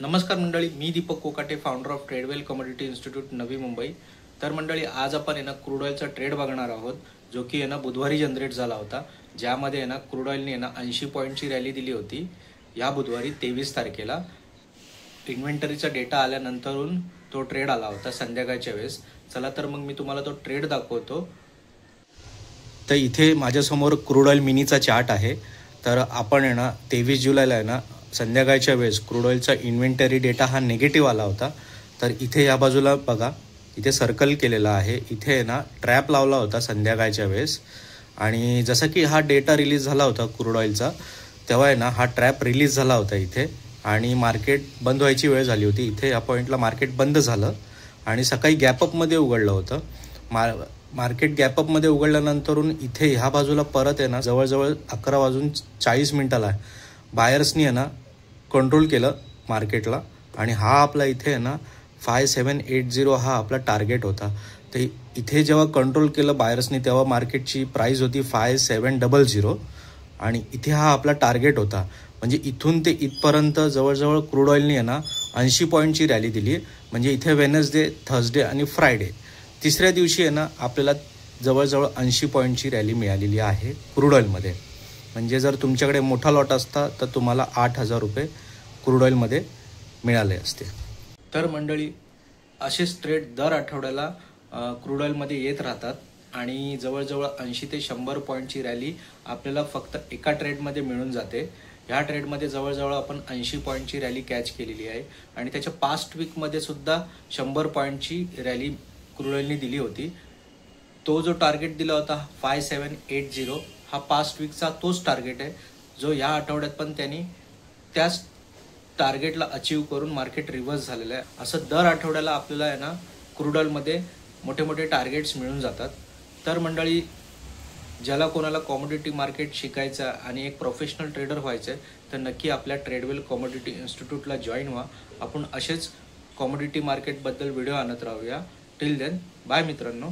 नमस्कार मंडळी, मी Deepak Kokate, founder of Tradewell commodity institute Navi Mumbai. तर मंडळी, आज आपण क्रूड ऑइलचा ट्रेड बघणार आहोत, जो की बुधवारी जनरेट झाला होता, ज्यामध्ये क्रूड ऑइलने 80 पॉईंटची रॅली दिली होती या बुधवारी 23 तारखेला। इन्व्हेंटरीचा डेटा आल्यानंतरून तो ट्रेड आला होता संध्याकाळच्या वेळेस। चला तर मग मी तुम्हाला तो ट्रेड दाखवतो। तर इथे माझ्यासमोर क्रूड ऑइल मिनीचा चार्ट आहे। तर आपण 23 जुलैला संध्याकाळच्या वेळेस क्रूड ऑइलचा इन्व्हेंटरी डेटा हा निगेटिव्ह आला होता। तर इथे या बाजूला बघा, इथे सर्कल केलेला आहे, इथे ट्रॅप लावला होता संध्याकाळच्या वेळेस। आणि जसं की हा डेटा रिलीज झाला होता क्रूड ऑइलचा, तेव्हा हा ट्रॅप रिलीज झाला होता इथे आणि मार्केट बंद व्हायची वेळ झाली होती। इथे या पॉईंटला मार्केट बंद झालं आणि सकाळी गॅपअपमध्ये उघडलं होतं। मार्केट गॅपअपमध्ये उघडल्यानंतरून इथे ह्या बाजूला परत जवळजवळ 11:40 बायर्सनी कंट्रोल केलं मार्केटला आणि हा आपला इथे 5780 हा आपला टार्गेट होता। तर इथे जेव्हा कंट्रोल केलं बायर्सनी, तेव्हा मार्केटची प्राइस होती 5700 आणि इथे हा आपला टार्गेट होता। म्हणजे इथून ते इथपर्यंत जवळजवळ क्रूड ऑइलनी 80 पॉईंटची रॅली दिली। म्हणजे इथे वेनसडे, थर्सडे आणि फ्रायडे तिसऱ्या दिवशी आपल्याला जवळजवळ 80 पॉईंटची रॅली मिळालेली आहे क्रूड ऑइलमध्ये। म्हणजे जर तुमच्याकडे मोठा लॉट असता तर तुम्हाला 8000 रुपये क्रूड ऑइलमध्ये मिळाले असते। तर मंडळी, असेच ट्रेड दर आठवड्याला क्रूड ऑइलमध्ये येत राहतात आणि जवळजवळ 80 ते 100 पॉईंटची रॅली आपल्याला फक्त एका ट्रेडमध्ये मिळून जाते। ह्या ट्रेडमध्ये जवळजवळ आपण 80 पॉईंटची रॅली कॅच केलेली आहे आणि त्याच्या पास्ट वीकमध्ये सुद्धा 100 पॉईंटची रॅली क्रूड ऑइलने दिली होती। तो जो टार्गेट दिला होता 5780 हा पास्ट वीकचा तोच टार्गेट आहे, जो या आठवड्यात पण त्यांनी त्याच टार्गेटला अचीव करून मार्केट रिव्हर्स झालेलं आहे। असं दर आठवड्याला आपल्याला क्रूड ऑइलमध्ये मोठे मोठे टार्गेट्स मिळून जातात। तर मंडळी, ज्याला कोणाला कॉमोडिटी मार्केट शिकायचं आणि एक प्रोफेशनल ट्रेडर व्हायचं आहे, तर नक्की आपल्या ट्रेडवेल कमोडिटी इन्स्टिट्यूटला जॉईन व्हा। आपण असेच कॉमोडिटी मार्केटबद्दल व्हिडिओ आणत राहूया। टिल देन, बाय मित्रांनो।